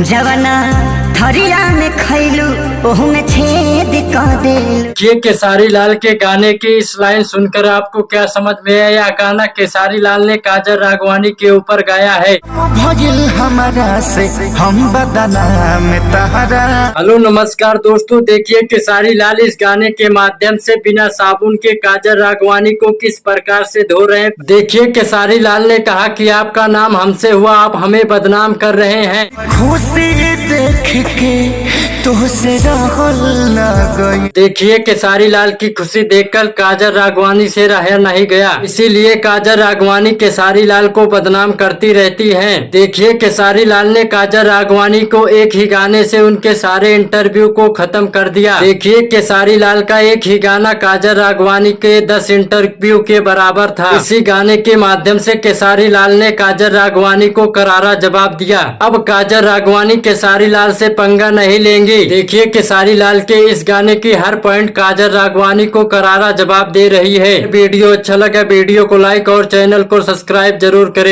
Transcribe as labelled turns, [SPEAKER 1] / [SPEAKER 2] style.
[SPEAKER 1] जवना थरिया में खैलू ओहू में छेद कर देलू।
[SPEAKER 2] ये केसारी लाल के गाने की इस लाइन सुनकर आपको क्या समझ में आया? यह गाना केसारी लाल ने काजल राघवानी के ऊपर गाया है।
[SPEAKER 3] भजिल हमारा से हम बदनाम तहरा।
[SPEAKER 2] हेलो नमस्कार दोस्तों, देखिए केसारी लाल इस गाने के माध्यम से बिना साबुन के काजल राघवानी को किस प्रकार से धो रहे हैं। देखिए केसारी लाल ने कहा कि आपका नाम हमसे हुआ, आप हमें बदनाम कर रहे हैं।
[SPEAKER 3] खुशी देख के तुझसे रहल न गई।
[SPEAKER 2] देखिए केसारी लाल की खुशी देखकर काजल राघवानी से रहा नहीं गया, इसीलिए काजल राघवानी केसारी लाल को बदनाम करती रहती हैं। देखिए केसारी लाल ने काजल राघवानी को एक ही गाने से उनके सारे इंटरव्यू को खत्म कर दिया। देखिए केसारी लाल का एक ही गाना काजल राघवानी के 10 इंटरव्यू के बराबर था। इसी गाने के माध्यम से केसारी लाल ने काजल राघवानी को करारा जवाब दिया। अब काजल राघवानी केसारी लाल से पंगा नहीं लेंगी। देखिए केसारी लाल के इस गाने की हर पॉइंट काजल राघवानी को करारा जवाब दे रही है। वीडियो अच्छा लगा वीडियो को लाइक और चैनल को सब्सक्राइब जरूर करें।